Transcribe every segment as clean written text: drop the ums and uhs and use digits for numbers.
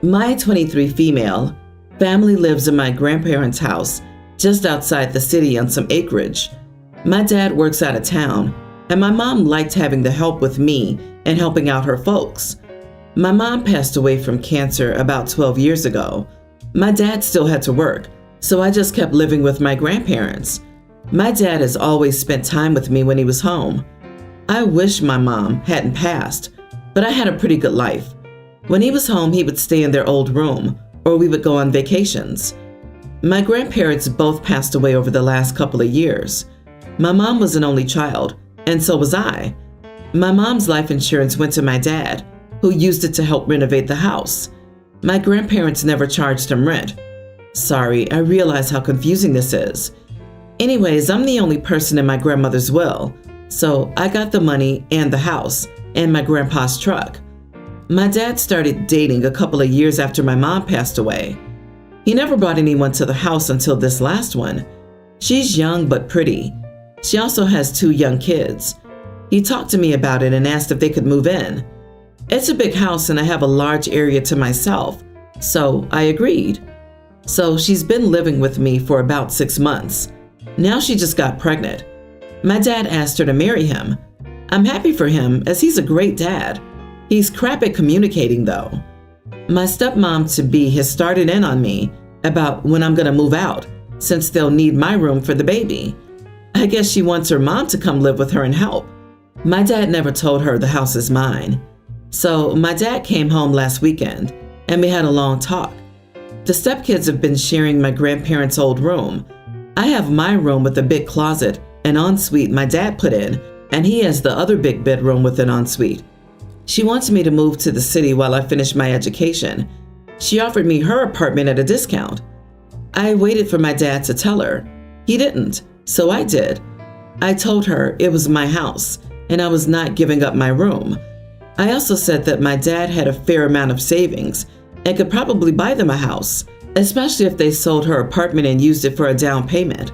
My 23 female family lives in my grandparents' house just outside the city on some acreage. My dad works out of town, and my mom liked having the help with me and helping out her folks. My mom passed away from cancer about 12 years ago. My dad still had to work, so I just kept living with my grandparents. My dad has always spent time with me when he was home. I wish my mom hadn't passed, but I had a pretty good life. When he was home, he would stay in their old room, or we would go on vacations. My grandparents both passed away over the last couple of years. My mom was an only child, and so was I. My mom's life insurance went to my dad, who used it to help renovate the house. My grandparents never charged him rent. Sorry, I realize how confusing this is. Anyways, I'm the only person in my grandmother's will, so I got the money and the house and my grandpa's truck. My dad started dating a couple of years after my mom passed away. He never brought anyone to the house until this last one. She's young but pretty. She also has 2 young kids. He talked to me about it and asked if they could move in. It's a big house and I have a large area to myself, so I agreed. So she's been living with me for about 6 months. Now she just got pregnant. My dad asked her to marry him. I'm happy for him as he's a great dad. He's crap at communicating though. My stepmom-to-be has started in on me about when I'm gonna move out, since they'll need my room for the baby. I guess she wants her mom to come live with her and help. My dad never told her the house is mine. So my dad came home last weekend and we had a long talk. The stepkids have been sharing my grandparents' old room. I have my room with a big closet and ensuite my dad put in, and he has the other big bedroom with an ensuite. She wants me to move to the city while I finish my education. She offered me her apartment at a discount. I waited for my dad to tell her. He didn't, so I did. I told her it was my house and I was not giving up my room. I also said that my dad had a fair amount of savings and could probably buy them a house, especially if they sold her apartment and used it for a down payment.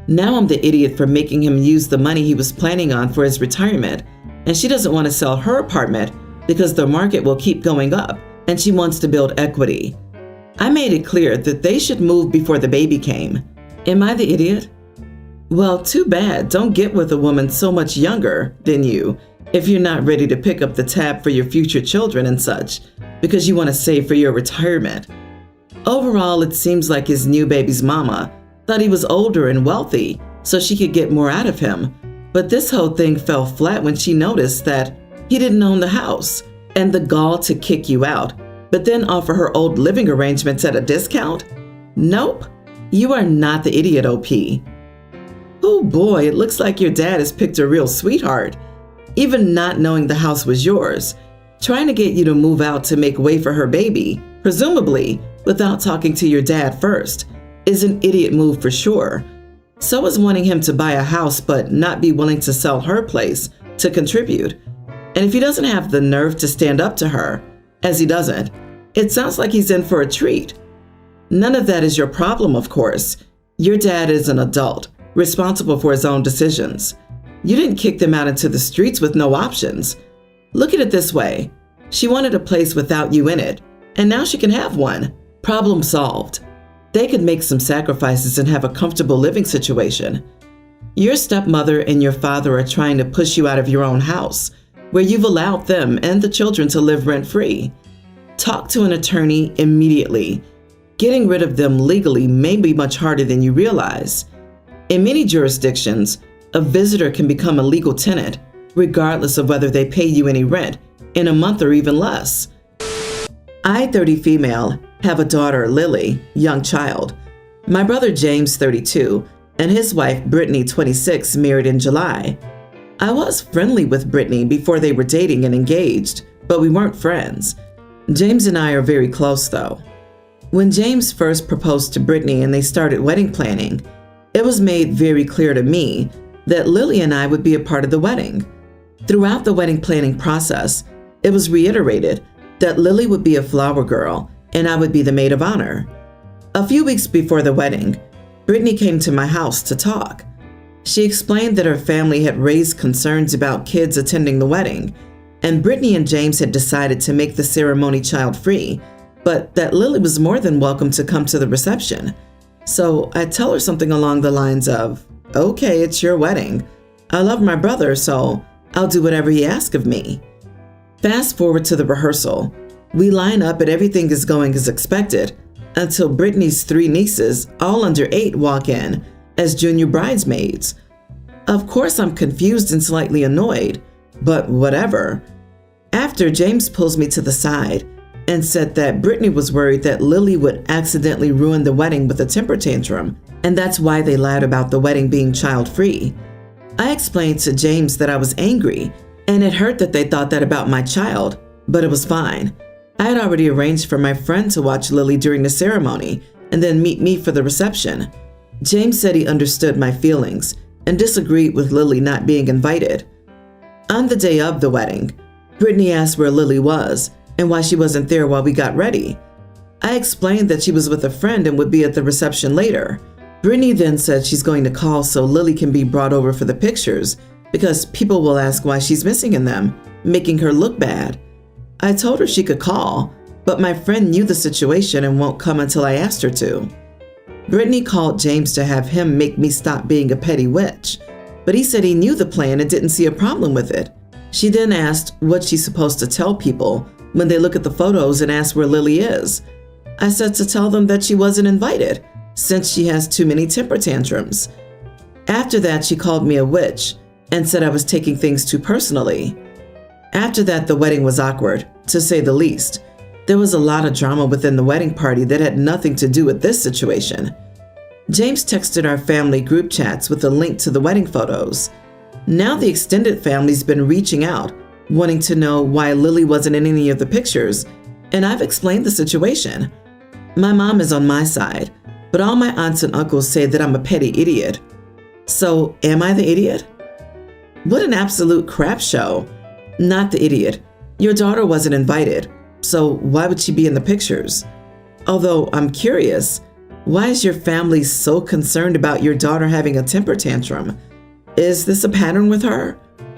Now I'm the idiot for making him use the money he was planning on for his retirement, and she doesn't want to sell her apartment because the market will keep going up and she wants to build equity. I made it clear that they should move before the baby came. Am I the idiot? Well, too bad. Don't get with a woman so much younger than you if you're not ready to pick up the tab for your future children and such, because you want to save for your retirement. Overall, it seems like his new baby's mama thought he was older and wealthy so she could get more out of him. But this whole thing fell flat when she noticed that he didn't own the house, and the gall to kick you out, but then offer her old living arrangements at a discount? Nope, you are not the idiot, OP. Oh boy, it looks like your dad has picked a real sweetheart. Even not knowing the house was yours, trying to get you to move out to make way for her baby, presumably without talking to your dad first, is an idiot move for sure. So is wanting him to buy a house but not be willing to sell her place to contribute. And if he doesn't have the nerve to stand up to her, as he doesn't, it sounds like he's in for a treat. None of that is your problem, of course. Your dad is an adult, responsible for his own decisions. You didn't kick them out into the streets with no options. Look at it this way. She wanted a place without you in it, and now she can have one. Problem solved. They could make some sacrifices and have a comfortable living situation. Your stepmother and your father are trying to push you out of your own house, where you've allowed them and the children to live rent-free. Talk to an attorney immediately. Getting rid of them legally may be much harder than you realize. In many jurisdictions, a visitor can become a legal tenant, regardless of whether they pay you any rent, in a month or even less. I, 30 female, have a daughter, Lily, young child. My brother James, 32, and his wife, Brittany, 26, married in July. I was friendly with Brittany before they were dating and engaged, but we weren't friends. James and I are very close though. When James first proposed to Brittany and they started wedding planning, it was made very clear to me that Lily and I would be a part of the wedding. Throughout the wedding planning process, it was reiterated that Lily would be a flower girl and I would be the maid of honor. A few weeks before the wedding, Brittany came to my house to talk. She explained that her family had raised concerns about kids attending the wedding, and Brittany and James had decided to make the ceremony child-free, but that Lily was more than welcome to come to the reception. So I tell her something along the lines of, "Okay, it's your wedding. I love my brother, so I'll do whatever he asks of me." Fast forward to the rehearsal. We line up and everything is going as expected until Brittany's 3 nieces, all under 8, walk in as junior bridesmaids. Of course, I'm confused and slightly annoyed, but whatever. After, James pulls me to the side and said that Brittany was worried that Lily would accidentally ruin the wedding with a temper tantrum, and that's why they lied about the wedding being child-free. I explained to James that I was angry, and it hurt that they thought that about my child, but it was fine. I had already arranged for my friend to watch Lily during the ceremony and then meet me for the reception. James said he understood my feelings and disagreed with Lily not being invited. On the day of the wedding, Brittany asked where Lily was and why she wasn't there while we got ready. I explained that she was with a friend and would be at the reception later. Brittany then said she's going to call so Lily can be brought over for the pictures because people will ask why she's missing in them, making her look bad. I told her she could call, but my friend knew the situation and won't come until I asked her to. Brittany called James to have him make me stop being a petty witch, but he said he knew the plan and didn't see a problem with it. She then asked what she's supposed to tell people when they look at the photos and ask where Lily is. I said to tell them that she wasn't invited since she has too many temper tantrums. After that, she called me a witch and said I was taking things too personally. After that, the wedding was awkward, to say the least. There was a lot of drama within the wedding party that had nothing to do with this situation. James texted our family group chats with a link to the wedding photos. Now the extended family's been reaching out, wanting to know why Lily wasn't in any of the pictures, and I've explained the situation. My mom is on my side, but all my aunts and uncles say that I'm a petty idiot. So, am I the idiot? What an absolute crap show. Not the idiot. Your daughter wasn't invited, so why would she be in the pictures? Although I'm curious, why is your family so concerned about your daughter having a temper tantrum? Is this a pattern with her?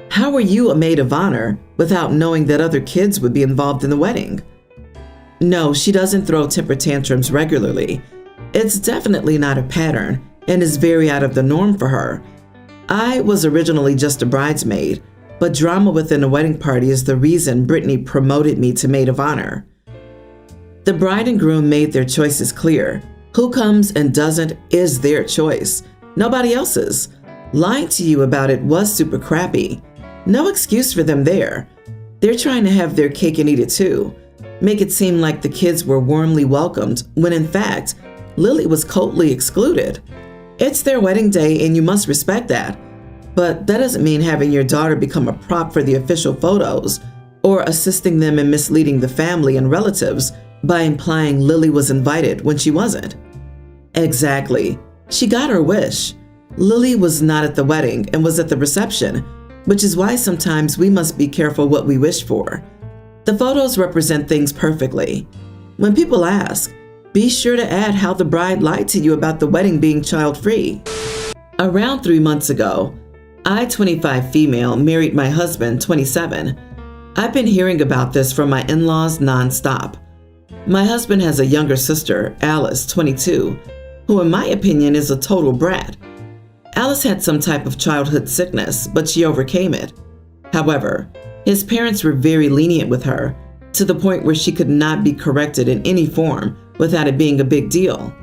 How are you a maid of honor without knowing that other kids would be involved in the wedding? No, she doesn't throw temper tantrums regularly. It's definitely not a pattern and is very out of the norm for her. I was originally just a bridesmaid, but drama within the wedding party is the reason Brittany promoted me to maid of honor. The bride and groom made their choices clear. Who comes and doesn't is their choice, nobody else's. Lying to you about it was super crappy. No excuse for them there. They're trying to have their cake and eat it too. Make it seem like the kids were warmly welcomed, when in fact, Lily was coldly excluded. It's their wedding day and you must respect that. But that doesn't mean having your daughter become a prop for the official photos or assisting them in misleading the family and relatives by implying Lily was invited when she wasn't. Exactly. She got her wish. Lily was not at the wedding and was at the reception, which is why sometimes we must be careful what we wish for. The photos represent things perfectly. When people ask, be sure to add how the bride lied to you about the wedding being child-free. Around 3 months ago, I, 25 female, married my husband, 27. I've been hearing about this from my in-laws nonstop. My husband has a younger sister, Alice, 22, who in my opinion is a total brat. Alice had some type of childhood sickness, but she overcame it. However, his parents were very lenient with her, to the point where she could not be corrected in any form without it being a big deal.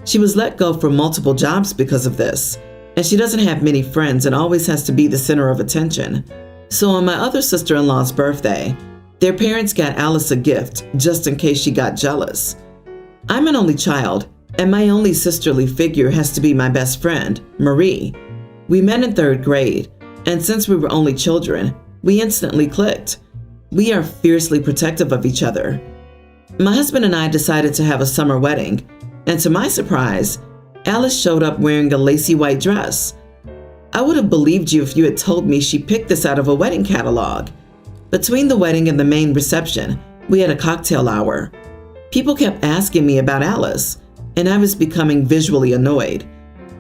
She was let go from multiple jobs because of this, and she doesn't have many friends and always has to be the center of attention. So on my other sister-in-law's birthday, their parents got Alice a gift just in case she got jealous. I'm an only child, and my only sisterly figure has to be my best friend, Marie. We met in 3rd grade, and since we were only children, we instantly clicked. We are fiercely protective of each other. My husband and I decided to have a summer wedding, and to my surprise, Alice showed up wearing a lacy white dress. I would have believed you if you had told me she picked this out of a wedding catalog. Between the wedding and the main reception, we had a cocktail hour. People kept asking me about Alice, and I was becoming visually annoyed.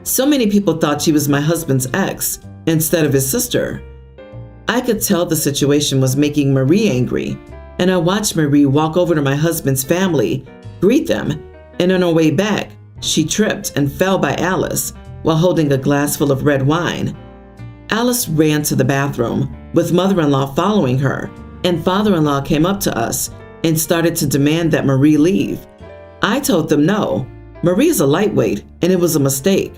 So many people thought she was my husband's ex instead of his sister. I could tell the situation was making Marie angry, and I watched Marie walk over to my husband's family, greet them, and on her way back, she tripped and fell by Alice while holding a glass full of red wine. Alice ran to the bathroom, with mother-in-law following her, and father-in-law came up to us and started to demand that Marie leave. I told them no, Marie is a lightweight and it was a mistake.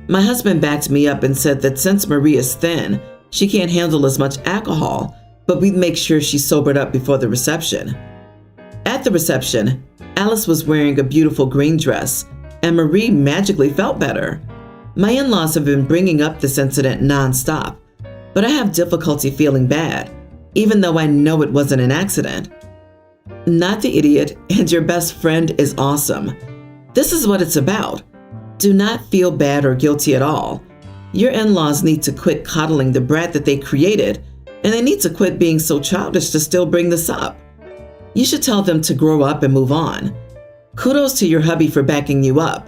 My husband backed me up and said that since Marie is thin, she can't handle as much alcohol, but we'd make sure she sobered up before the reception. At the reception, Alice was wearing a beautiful green dress, and Marie magically felt better. My in-laws have been bringing up this incident nonstop, but I have difficulty feeling bad, even though I know it wasn't an accident. Not the idiot and your best friend is awesome. This is what it's about. Do not feel bad or guilty at all. Your in-laws need to quit coddling the brat that they created, and they need to quit being so childish to still bring this up. You should tell them to grow up and move on. Kudos to your hubby for backing you up.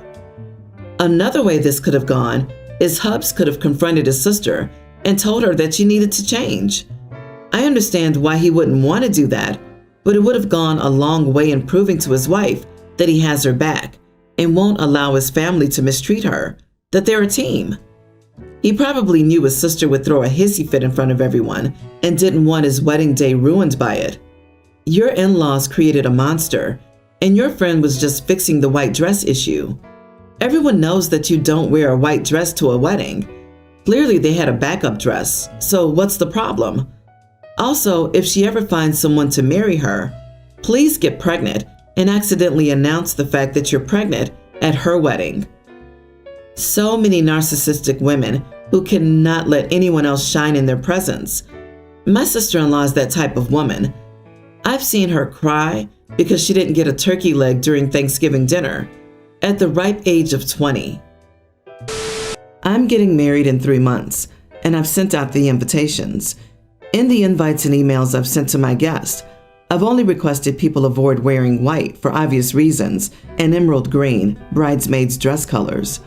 Another way this could have gone is Hubs could have confronted his sister and told her that she needed to change. I understand why he wouldn't want to do that, but it would have gone a long way in proving to his wife that he has her back and won't allow his family to mistreat her, that they're a team. He probably knew his sister would throw a hissy fit in front of everyone and didn't want his wedding day ruined by it. Your in-laws created a monster, and your friend was just fixing the white dress issue. Everyone knows that you don't wear a white dress to a wedding. Clearly they had a backup dress, so what's the problem? Also, if she ever finds someone to marry her, please get pregnant and accidentally announce the fact that you're pregnant at her wedding. So many narcissistic women who cannot let anyone else shine in their presence. My sister-in-law is that type of woman. I've seen her cry because she didn't get a turkey leg during Thanksgiving dinner at the ripe age of 20. I'm getting married in 3 months, and I've sent out the invitations. In the invites and emails I've sent to my guests, I've only requested people avoid wearing white for obvious reasons and emerald green, bridesmaids' dress colors.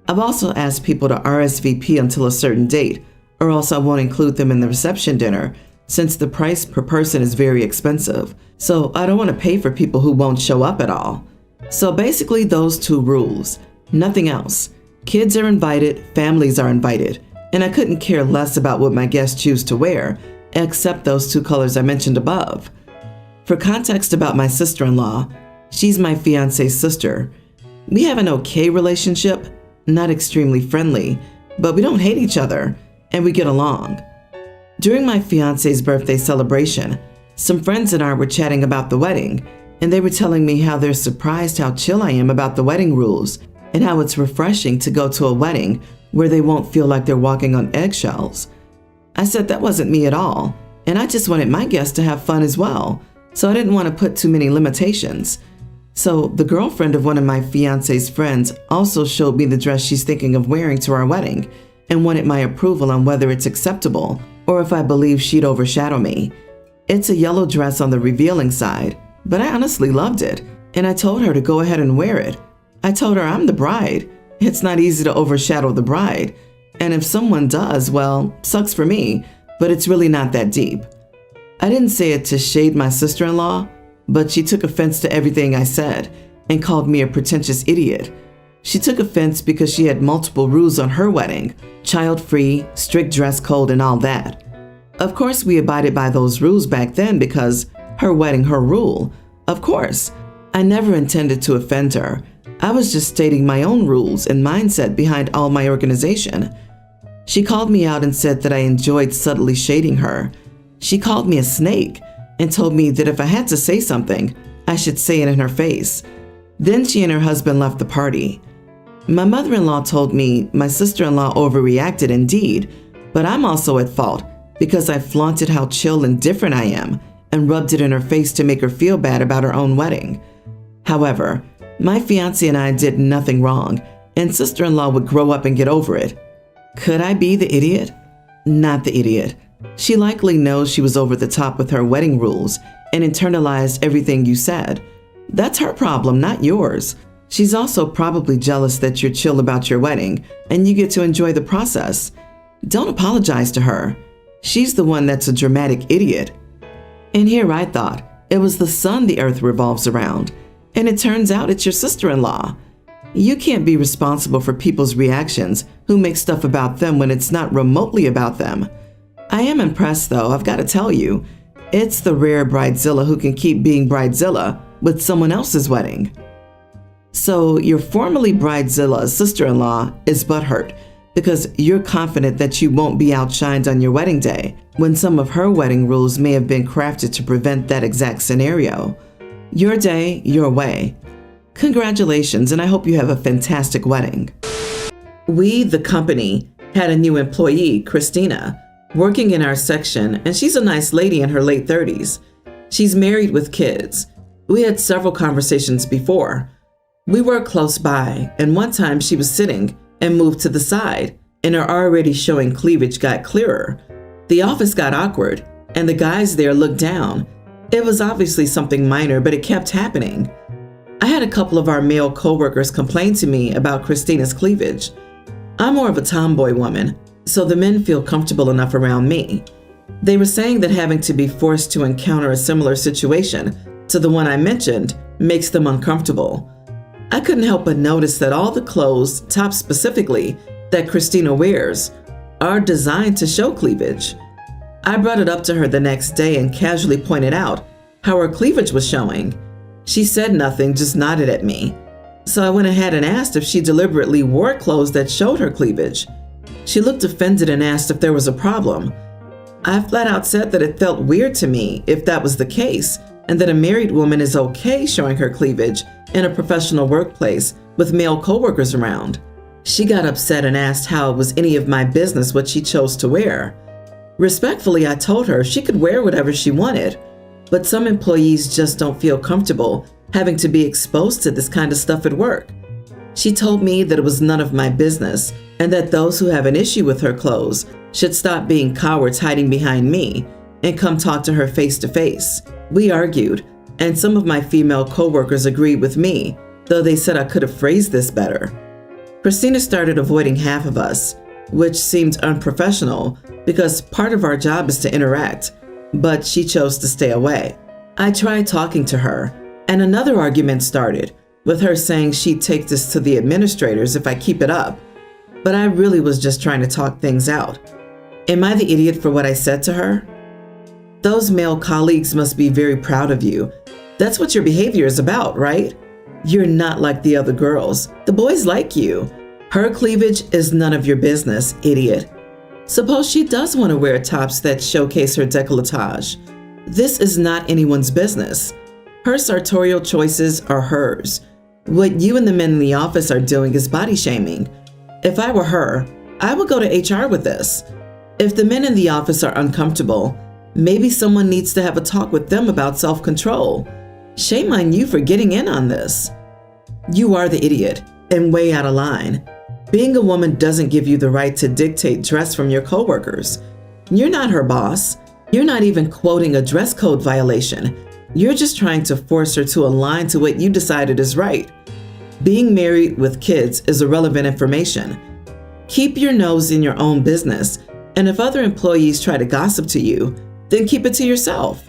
I've also asked people to RSVP until a certain date, or else I won't include them in the reception dinner, since the price per person is very expensive, so I don't want to pay for people who won't show up at all. So basically those 2 rules, nothing else. Kids are invited, families are invited, and I couldn't care less about what my guests choose to wear, except those 2 colors I mentioned above. For context about my sister-in-law, she's my fiance's sister. We have an okay relationship, not extremely friendly, but we don't hate each other, and we get along. During my fiance's birthday celebration, some friends and I were chatting about the wedding, and they were telling me how they're surprised how chill I am about the wedding rules, and how it's refreshing to go to a wedding where they won't feel like they're walking on eggshells. I said that wasn't me at all, and I just wanted my guests to have fun as well, so I didn't want to put too many limitations. So the girlfriend of one of my fiance's friends also showed me the dress she's thinking of wearing to our wedding and wanted my approval on whether it's acceptable or if I believe she'd overshadow me. It's a yellow dress on the revealing side, but I honestly loved it, and I told her to go ahead and wear it. I told her I'm the bride. It's not easy to overshadow the bride, and if someone does, well, sucks for me, but it's really not that deep. I didn't say it to shade my sister-in-law, but she took offense to everything I said and called me a pretentious idiot. She took offense because she had multiple rules on her wedding, child-free, strict dress code, and all that. Of course, we abided by those rules back then because her wedding, her rule. Of course, I never intended to offend her. I was just stating my own rules and mindset behind all my organization. She called me out and said that I enjoyed subtly shading her. She called me a snake and told me that if I had to say something, I should say it in her face. Then she and her husband left the party. My mother-in-law told me my sister-in-law overreacted indeed, but I'm also at fault because I flaunted how chill and different I am and rubbed it in her face to make her feel bad about her own wedding. However, my fiancé and I did nothing wrong, and sister-in-law would grow up and get over it. Could I be the idiot? Not the idiot. She likely knows she was over the top with her wedding rules and internalized everything you said. That's her problem, not yours. She's also probably jealous that you're chill about your wedding and you get to enjoy the process. Don't apologize to her. She's the one that's a dramatic idiot. And here I thought, It was the sun the earth revolves around, and it turns out it's your sister-in-law. You can't be responsible for people's reactions who make stuff about them when it's not remotely about them. I am impressed, though, I've got to tell you. It's the rare bridezilla who can keep being bridezilla with someone else's wedding. So your formerly bridezilla's sister-in-law is butthurt because you're confident that you won't be outshined on your wedding day, when some of her wedding rules may have been crafted to prevent that exact scenario. Your day, your way. Congratulations, and I hope you have a fantastic wedding. We, the company, had a new employee, Christina, working in our section, and she's a nice lady in her late 30s. She's married with kids. We had several conversations before. We worked close by, and one time she was sitting and moved to the side, and her already showing cleavage got clearer. The office got awkward, and the guys there looked down. It was obviously something minor, but it kept happening. I had a couple of our male coworkers complain to me about Christina's cleavage. I'm more of a tomboy woman, so the men feel comfortable enough around me. They were saying that having to be forced to encounter a similar situation to the one I mentioned makes them uncomfortable. I couldn't help but notice that all the clothes, tops specifically, that Christina wears are designed to show cleavage. I brought it up to her the next day and casually pointed out how her cleavage was showing. She said nothing, just nodded at me. So I went ahead and asked if she deliberately wore clothes that showed her cleavage. She looked offended and asked if there was a problem. I flat out said that it felt weird to me if that was the case, and that a married woman is okay showing her cleavage in a professional workplace with male coworkers around. She got upset and asked how it was any of my business what she chose to wear. Respectfully, I told her she could wear whatever she wanted, but some employees just don't feel comfortable having to be exposed to this kind of stuff at work. She told me that it was none of my business and that those who have an issue with her clothes should stop being cowards hiding behind me and come talk to her face to face. We argued, and some of my female coworkers agreed with me, though they said I could have phrased this better. Christina started avoiding half of us, which seemed unprofessional because part of our job is to interact, but she chose to stay away. I tried talking to her, and another argument started, with her saying she'd take this to the administrators if I keep it up, but I really was just trying to talk things out. Am I the idiot for what I said to her? Those male colleagues must be very proud of you. That's what your behavior is about, right? You're not like the other girls. The boys like you. Her cleavage is none of your business, idiot. Suppose she does want to wear tops that showcase her décolletage. This is not anyone's business. Her sartorial choices are hers. What you and the men in the office are doing is body shaming. If I were her, I would go to HR with this. If the men in the office are uncomfortable, maybe someone needs to have a talk with them about self-control. Shame on you for getting in on this. You are the idiot and way out of line. Being a woman doesn't give you the right to dictate dress from your coworkers. You're not her boss. You're not even quoting a dress code violation. You're just trying to force her to align to what you decided is right. Being married with kids is irrelevant information. Keep your nose in your own business, and if other employees try to gossip to you, then keep it to yourself.